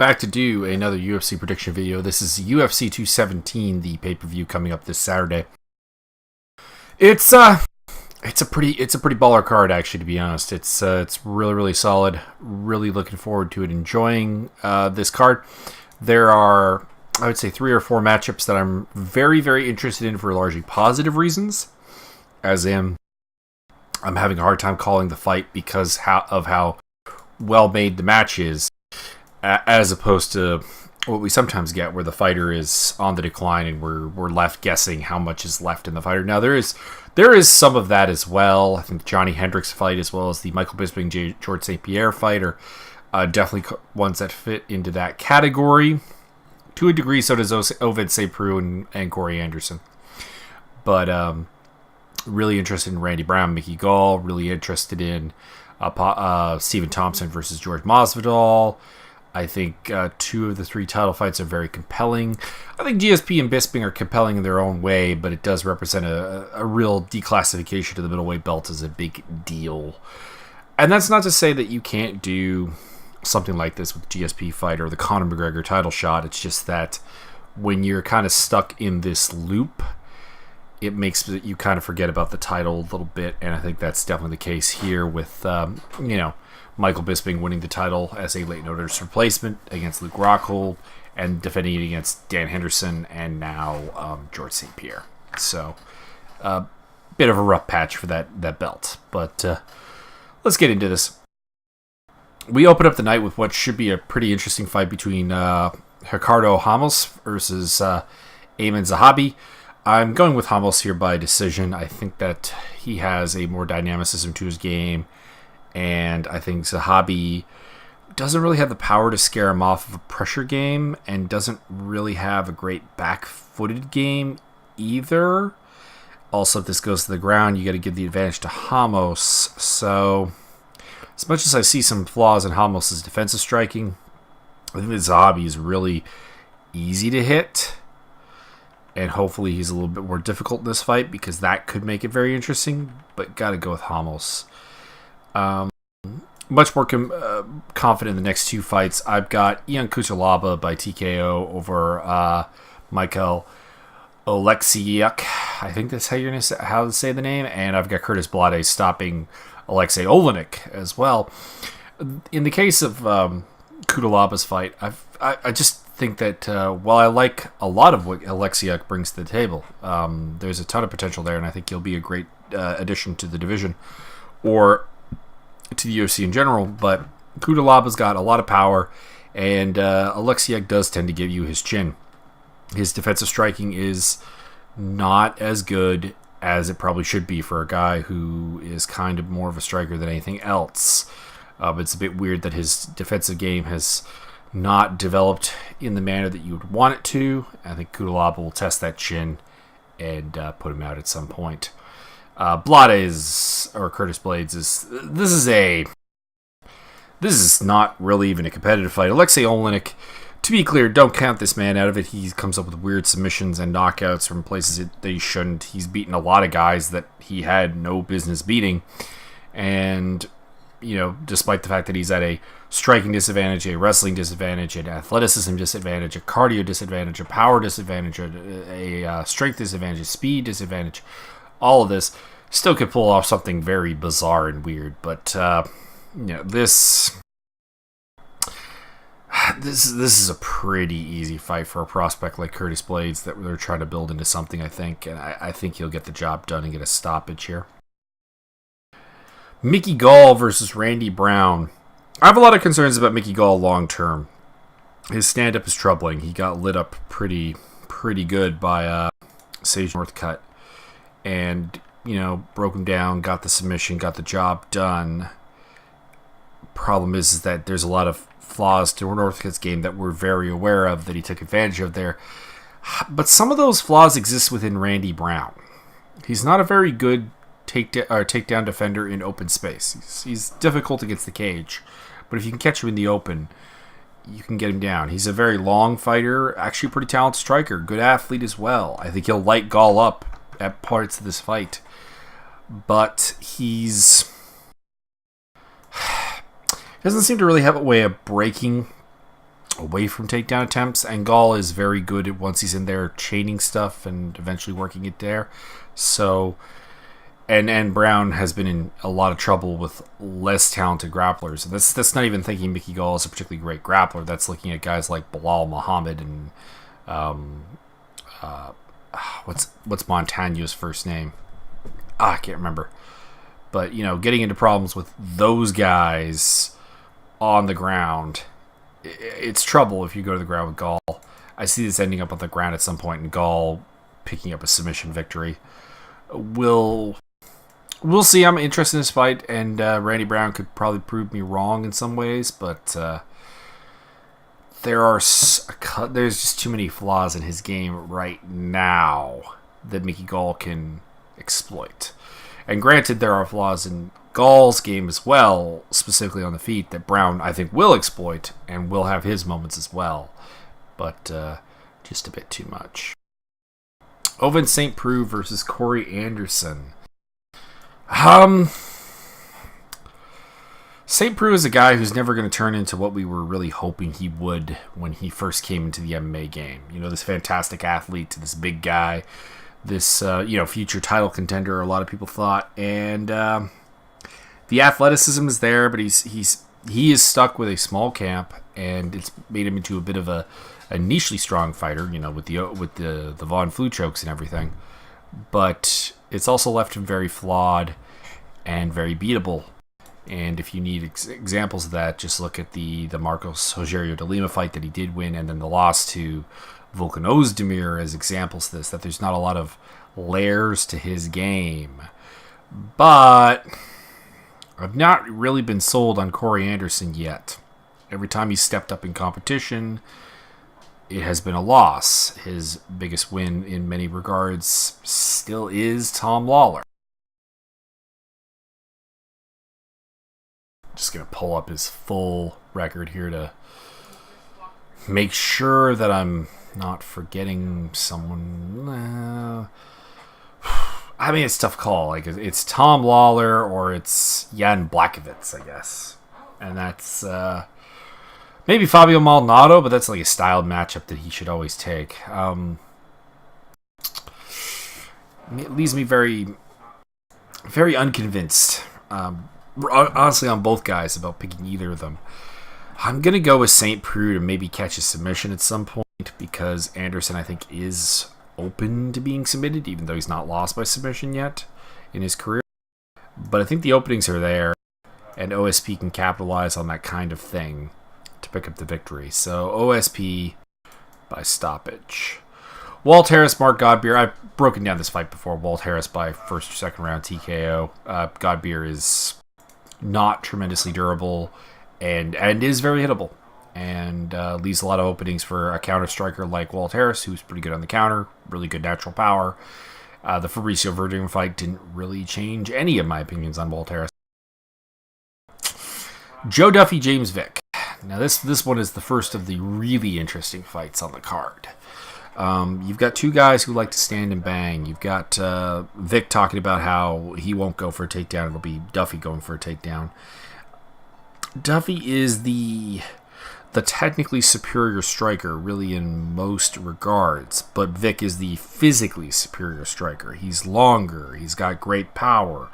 Back to do another UFC prediction video. This is UFC 217, the pay-per-view coming up this Saturday. It's a pretty baller card, actually, to be honest. It's really solid. Really looking forward to it. Enjoying this card. There are, I would say, 3 or 4 matchups that I'm very interested in for largely positive reasons. As in, I'm having a hard time calling the fight because of how well made the match is, as opposed to what we sometimes get, where the fighter is on the decline and we're left guessing how much is left in the fighter. Now there is some of that as well. I think the Johnny Hendricks fight, as well as the Michael Bisping George St. Pierre fight, are definitely ones that fit into that category. To a degree, so does Ovince St. Preux and Corey Anderson. But really interested in Randy Brown, Mickey Gall. Really interested in Stephen Thompson versus George Masvidal. I think 2 of the 3 title fights are very compelling. I think GSP and Bisping are compelling in their own way, but it does represent a real declassification to the middleweight belt as a big deal. And that's not to say that you can't do something like this with GSP fight or the Conor McGregor title shot. It's just that when you're kind of stuck in this loop, it makes you kind of forget about the title a little bit, and I think that's definitely the case here with, Michael Bisping winning the title as a late notice replacement against Luke Rockhold and defending it against Dan Henderson and now George St. Pierre. So, bit of a rough patch for that belt. But let's get into this. We open up the night with what should be a pretty interesting fight between Ricardo Ramos versus Aiemann Zahabi. I'm going with Ramos here by decision. I think that he has a more dynamicism to his game, and I think Zahabi doesn't really have the power to scare him off of a pressure game and doesn't really have a great back-footed game either. Also, if this goes to the ground, you got to give the advantage to Ramos. So, as much as I see some flaws in Ramos' defensive striking, I think that Zahabi is really easy to hit. And hopefully he's a little bit more difficult in this fight, because that could make it very interesting. But got to go with Ramos. Much more confident in the next 2 fights. I've got Ion Cutelaba by TKO over Michael Oleksiak. I think that's how to say the name. And I've got Curtis Blaydes stopping Alexei Olenek as well. In the case of Cutelaba's fight, I just think that while I like a lot of what Oleksiak brings to the table, there's a ton of potential there, and I think he'll be a great addition to the division or to the UFC in general. But Cutelaba's got a lot of power, and Oleksiak does tend to give you his chin. His defensive striking is not as good as it probably should be for a guy who is kind of more of a striker than anything else. It's a bit weird that his defensive game has not developed in the manner that you would want it to. I think Cutelaba will test that chin and put him out at some point. Blaydes, or Curtis Blaydes, this is not really even a competitive fight. Alexei Olenek, to be clear, don't count this man out of it. He comes up with weird submissions and knockouts from places that he shouldn't. He's beaten a lot of guys that he had no business beating. And, despite the fact that he's at a striking disadvantage, a wrestling disadvantage, an athleticism disadvantage, a cardio disadvantage, a power disadvantage, a strength disadvantage, a speed disadvantage, all of this, still could pull off something very bizarre and weird. But, this is a pretty easy fight for a prospect like Curtis Blaydes that they're trying to build into something, I think. And I think he'll get the job done and get a stoppage here. Mickey Gall versus Randy Brown. I have a lot of concerns about Mickey Gall long term. His stand-up is troubling. He got lit up pretty good by Sage Northcutt. And, broke him down, got the submission, got the job done. Problem is that there's a lot of flaws to Northcutt's game that we're very aware of, that he took advantage of there. But some of those flaws exist within Randy Brown. He's not a very good takedown defender in open space. He's difficult against the cage, but if you can catch him in the open, you can get him down. He's a very long fighter, actually a pretty talented striker, good athlete as well. I think he'll light Gall up at parts of this fight, but he doesn't seem to really have a way of breaking away from takedown attempts, and Gall is very good at, once he's in there, chaining stuff and eventually working it there. So, and Brown has been in a lot of trouble with less talented grapplers. And that's not even thinking Mickey Gall is a particularly great grappler. That's looking at guys like Bilal Muhammad and what's Montano's first name? I can't remember. But, you know, getting into problems with those guys on the ground, it's trouble if you go to the ground with Gall. I see this ending up on the ground at some point and Gall picking up a submission victory. We'll see. I'm interested in this fight, and Randy Brown could probably prove me wrong in some ways, but there's just too many flaws in his game right now that Mickey Gall can exploit. And granted, there are flaws in Gall's game as well, specifically on the feet, that Brown, I think, will exploit and will have his moments as well. But just a bit too much. Ovince St. Preux versus Corey Anderson. St. Preux is a guy who's never going to turn into what we were really hoping he would when he first came into the MMA game. You know, this fantastic athlete, this big guy, this future title contender, a lot of people thought, and the athleticism is there, but he is stuck with a small camp, and it's made him into a bit of a nichely strong fighter, you know, with the Von Flue chokes and everything. But it's also left him very flawed and very beatable. And if you need examples of that, just look at the Marcos Rogerio de Lima fight that he did win, and then the loss to Volkan Ozdemir as examples of this, that there's not a lot of layers to his game. But I've not really been sold on Corey Anderson yet. Every time he's stepped up in competition, it has been a loss. His biggest win in many regards still is Tom Lawler. Just going to pull up his full record here to make sure that I'm not forgetting someone. I mean, it's a tough call. Like, it's Tom Lawler or it's Jan Blachowicz, I guess. And that's maybe Fabio Maldonado, but that's like a styled matchup that he should always take. It leaves me very, very unconvinced. Honestly, on both guys about picking either of them. I'm going to go with St. Preux to maybe catch a submission at some point because Anderson, I think, is open to being submitted, even though he's not lost by submission yet in his career. But I think the openings are there, and OSP can capitalize on that kind of thing to pick up the victory. So OSP by stoppage. Walt Harris, Mark Godbeer. I've broken down this fight before. Walt Harris by first or second round TKO. Godbeer is not tremendously durable and is very hittable, and leaves a lot of openings for a counter striker like Walt Harris, who's pretty good on the counter, really good natural power. The Fabricio Verdum fight didn't really change any of my opinions on Walt Harris. Joe Duffy, James Vick. Now this one is the first of the really interesting fights on the card. You've got two guys who like to stand and bang. You've got Vick talking about how he won't go for a takedown. It'll be Duffy going for a takedown. Duffy is the technically superior striker, really, in most regards. But Vick is the physically superior striker. He's longer. He's got great power.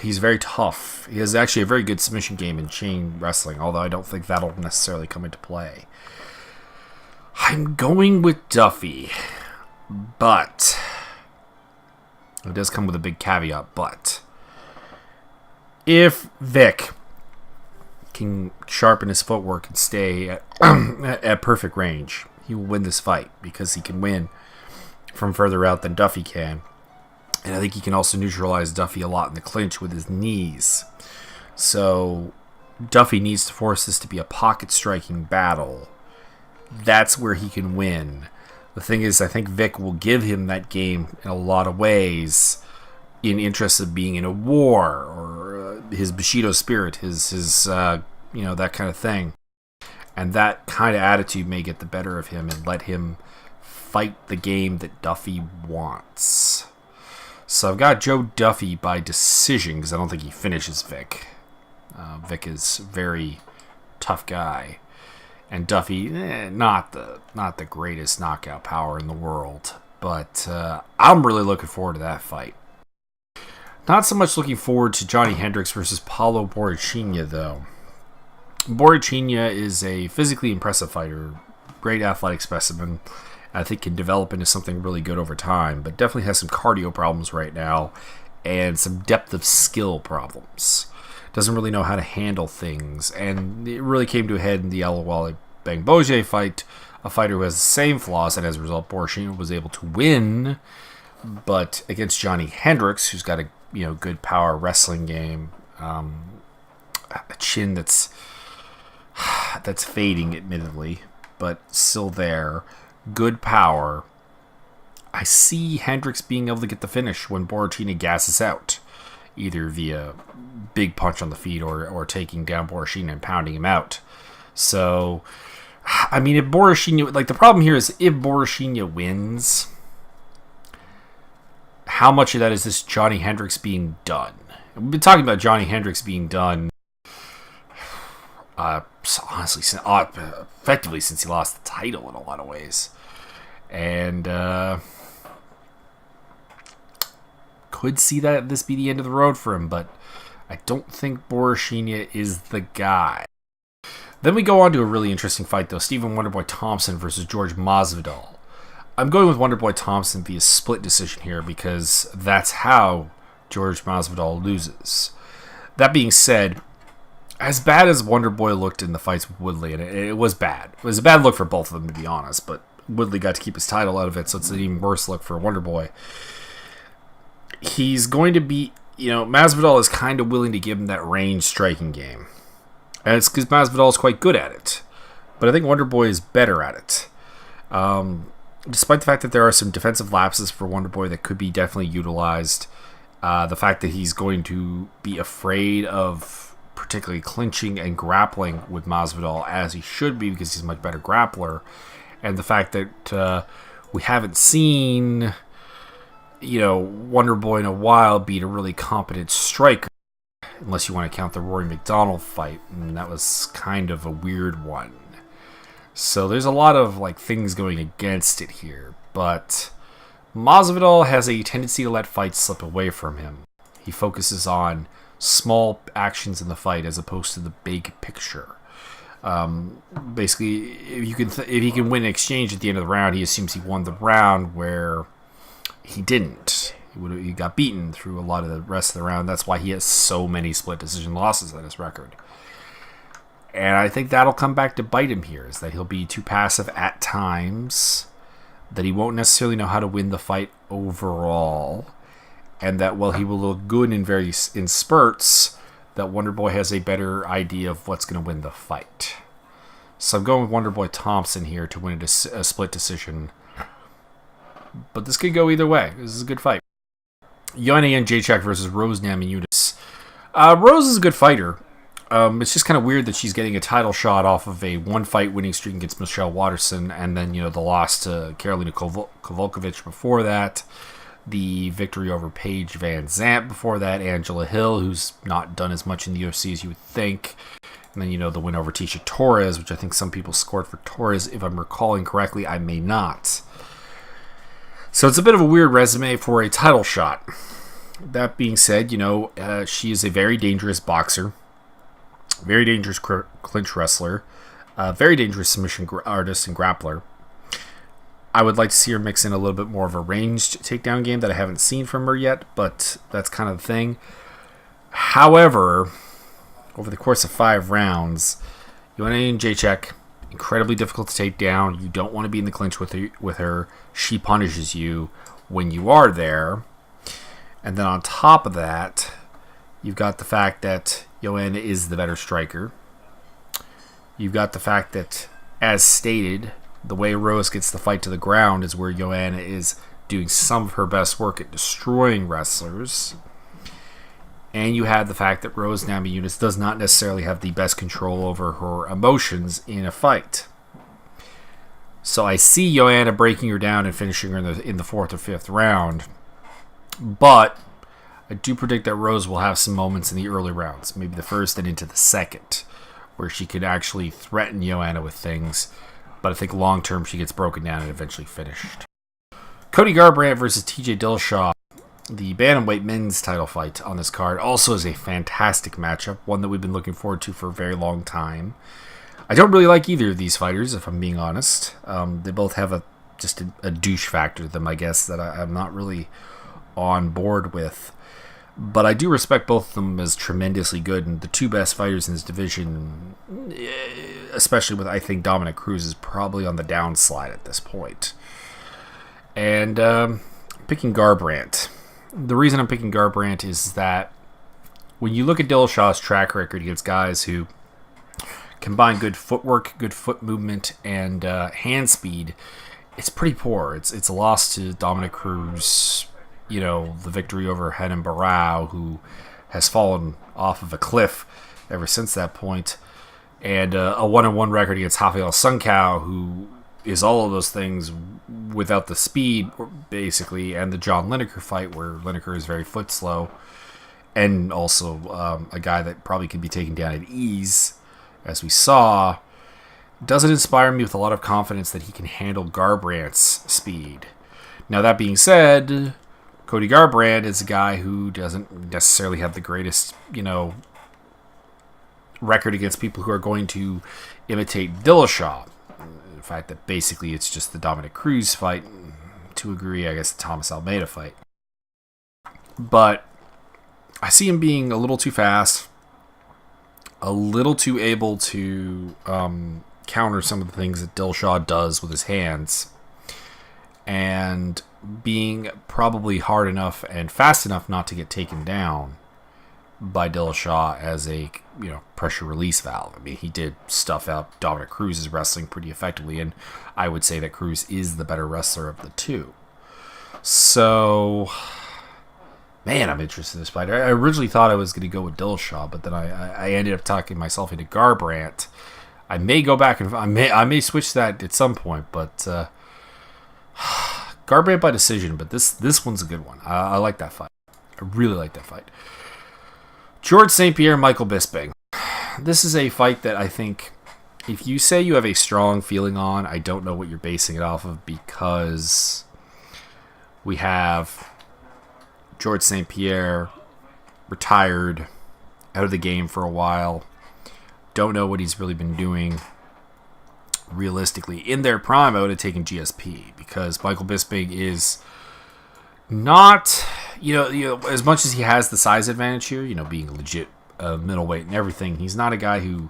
He's very tough. He has actually a very good submission game in chain wrestling, although I don't think that'll necessarily come into play. I'm going with Duffy, but it does come with a big caveat, but if Vick can sharpen his footwork and stay at perfect range, he will win this fight because he can win from further out than Duffy can. And I think he can also neutralize Duffy a lot in the clinch with his knees. So Duffy needs to force this to be a pocket striking battle. That's where he can win. The thing is, I think Vick will give him that game in a lot of ways in interest of being in a war, or his Bushido spirit, his that kind of thing. And that kind of attitude may get the better of him and let him fight the game that Duffy wants. So I've got Joe Duffy by decision because I don't think he finishes Vick. Vick is a very tough guy. And Duffy, not the greatest knockout power in the world. But I'm really looking forward to that fight. Not so much looking forward to Johnny Hendricks versus Paulo Borrachinha, though. Borrachinha is a physically impressive fighter, great athletic specimen. I think can develop into something really good over time, but definitely has some cardio problems right now and some depth of skill problems. Doesn't really know how to handle things, and it really came to a head in the Alawali Bangboje fight, a fighter who has the same flaws, and as a result, Borrachinha was able to win, but against Johnny Hendricks, who's got a good power wrestling game, a chin that's fading, admittedly, but still there. Good power. I see Hendricks being able to get the finish when Borrachinha gasses out, either via big punch on the feet or taking down Borrachinha and pounding him out. So, I mean, if Borrachinha, the problem here is if Borrachinha wins, how much of that is this Johnny Hendricks being done? We've been talking about Johnny Hendricks being done, honestly, effectively since he lost the title in a lot of ways. And could see that this be the end of the road for him, but I don't think Borrachinha is the guy. Then we go on to a really interesting fight, though. Stephen Wonderboy Thompson versus George Masvidal. I'm going with Wonderboy Thompson via split decision here because that's how George Masvidal loses. That being said, as bad as Wonderboy looked in the fights with Woodley, and it was bad. It was a bad look for both of them, to be honest, but Woodley got to keep his title out of it, so it's an even worse look for Wonderboy. He's going to be, Masvidal is kind of willing to give him that range striking game. And it's because Masvidal is quite good at it. But I think Wonderboy is better at it. Despite the fact that there are some defensive lapses for Wonderboy that could be definitely utilized, the fact that he's going to be afraid of particularly clinching and grappling with Masvidal, as he should be because he's a much better grappler, and the fact that we haven't seen Wonderboy in a while beat a really competent striker, unless you want to count the Rory McDonald fight, and that was kind of a weird one. So there's a lot of things going against it here, but Masvidal has a tendency to let fights slip away from him. He focuses on small actions in the fight as opposed to the big picture. Basically, if he can win an exchange at the end of the round, he assumes he won the round, where he didn't. He got beaten through a lot of the rest of the round. That's why he has so many split decision losses on his record. And I think that'll come back to bite him here, is that he'll be too passive at times, that he won't necessarily know how to win the fight overall, and that while he will look good in spurts, that Wonderboy has a better idea of what's going to win the fight. So I'm going with Wonderboy Thompson here to win a split decision. But this could go either way. This is a good fight. Jedrzejczyk versus Rose Namajunas. Rose is a good fighter. It's just kind of weird that she's getting a title shot off of a one-fight winning streak against Michelle Waterson, and then the loss to Karolina Kowalkiewicz before that, the victory over Paige Van Zandt before that, Angela Hill, who's not done as much in the UFC as you would think, and then the win over Tecia Torres, which I think some people scored for Torres. If I'm recalling correctly, I may not. So it's a bit of a weird resume for a title shot. That being said, she is a very dangerous boxer, very dangerous clinch wrestler, very dangerous submission artist and grappler. I would like to see her mix in a little bit more of a ranged takedown game that I haven't seen from her yet, but that's kind of the thing. However, over the course of 5 rounds, Jedrzejczyk, incredibly difficult to take down. You don't want to be in the clinch with her. She punishes you when you are there. And then on top of that, you've got the fact that Joanna is the better striker. You've got the fact that, as stated, the way Rose gets the fight to the ground is where Joanna is doing some of her best work at destroying wrestlers. And you have the fact that Rose Namajunas does not necessarily have the best control over her emotions in a fight. So I see Joanna breaking her down and finishing her in the 4th or 5th round. But I do predict that Rose will have some moments in the early rounds, maybe the 1st and into the 2nd, where she could actually threaten Joanna with things. But I think long term she gets broken down and eventually finished. Cody Garbrandt versus TJ Dillashaw. The bantamweight men's title fight on this card also is a fantastic matchup, one that we've been looking forward to for a very long time. I don't really like either of these fighters, if I'm being honest. They both have just a douche factor to them, I guess, that I'm not really on board with. But I do respect both of them as tremendously good, and the two best fighters in this division, especially with, I think, Dominic Cruz is probably on the downslide at this point. And picking Garbrandt. The reason I'm picking Garbrandt is that when you look at Dillashaw's track record against guys who combine good footwork, good foot movement, and hand speed, it's pretty poor. It's a loss to Dominic Cruz, the victory over Renan Barão, who has fallen off of a cliff ever since that point, and a 1-1 record against Rafael Sunkau, who is all of those things without the speed, basically, and the John Lineker fight, where Lineker is very foot slow, and also a guy that probably could be taken down at ease, as we saw, doesn't inspire me with a lot of confidence that he can handle Garbrandt's speed. Now, that being said, Cody Garbrandt is a guy who doesn't necessarily have the greatest, record against people who are going to imitate Dillashaw. The fact that basically it's just the Dominic Cruz fight, to agree, I guess, the Thomas Almeida fight. But I see him being a little too fast, a little too able to counter some of the things that Dillashaw does with his hands, and being probably hard enough and fast enough not to get taken down by Dillashaw as a pressure release valve. I mean, he did stuff out Dominic Cruz's wrestling pretty effectively, and I would say that Cruz is the better wrestler of the two. So, man, I'm interested in this fight. I originally thought I was going to go with Dillashaw, but then I ended up talking myself into Garbrandt. I may go back and I may switch that at some point, but Garbrandt by decision. But this one's a good one. I like that fight. I really like that fight. Georges St-Pierre, Michael Bisping. This is a fight that I think, if you say you have a strong feeling on, I don't know what you're basing it off of, because we have Georges St-Pierre retired, out of the game for a while. Don't know what he's really been doing realistically. In their prime, I would have taken GSP, because Michael Bisping is not, as much as he has the size advantage here, being a legit middleweight and everything, he's not a guy who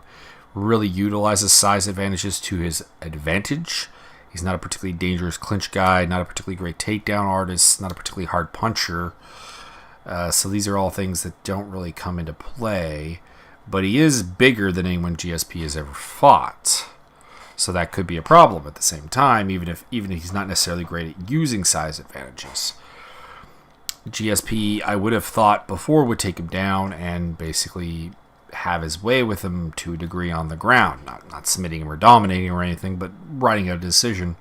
really utilizes size advantages to his advantage. He's not a particularly dangerous clinch guy, not a particularly great takedown artist, not a particularly hard puncher. So these are all things that don't really come into play. But he is bigger than anyone GSP has ever fought. So that could be a problem at the same time, even if he's not necessarily great at using size advantages. GSP, I would have thought before, would take him down and basically have his way with him to a degree on the ground. Not submitting him or dominating or anything, but writing out a decision.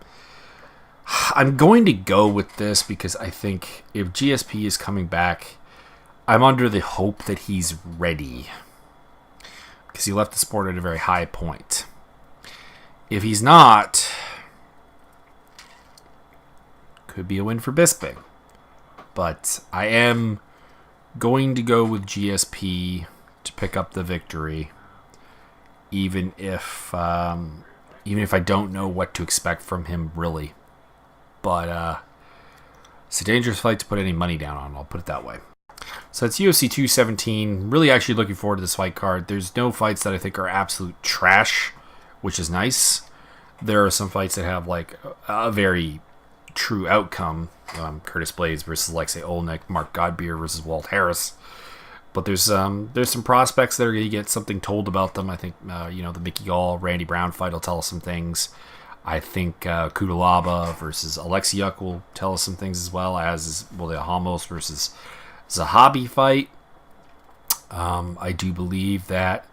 I'm going to go with this because I think if GSP is coming back, I'm under the hope that he's ready, because he left the sport at a very high point. If he's not, could be a win for Bisping. But I am going to go with GSP to pick up the victory, even if I don't know what to expect from him, really. But it's a dangerous fight to put any money down on, I'll put it that way. So it's UFC 217. Really actually looking forward to this fight card. There's no fights that I think are absolute trash, which is nice. There are some fights that have like a very true outcome. Curtis Blaydes versus Alexei Olenek, Mark Godbeer versus Walt Harris. But there's some prospects that are going to get something told about them. I think the Mickey Gall, Randy Brown fight will tell us some things. I think Cutelaba versus Alexiuk will tell us some things, as well as will the Ramos versus Zahabi fight. I do believe that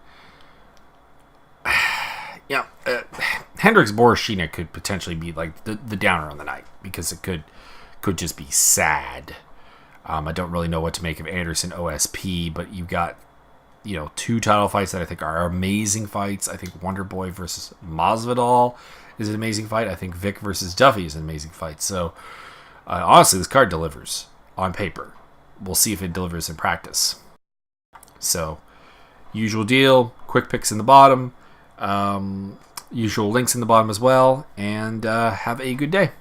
Hendricks Borishina could potentially be like the downer on the night, because it could just be sad. I don't really know what to make of Anderson OSP, but you've got two title fights that I think are amazing fights. I think Wonderboy versus Masvidal is an amazing fight. I think Vick versus Duffy is an amazing fight. So, honestly, this card delivers on paper. We'll see if it delivers in practice. So, usual deal. Quick picks in the bottom. Usual links in the bottom as well. And have a good day.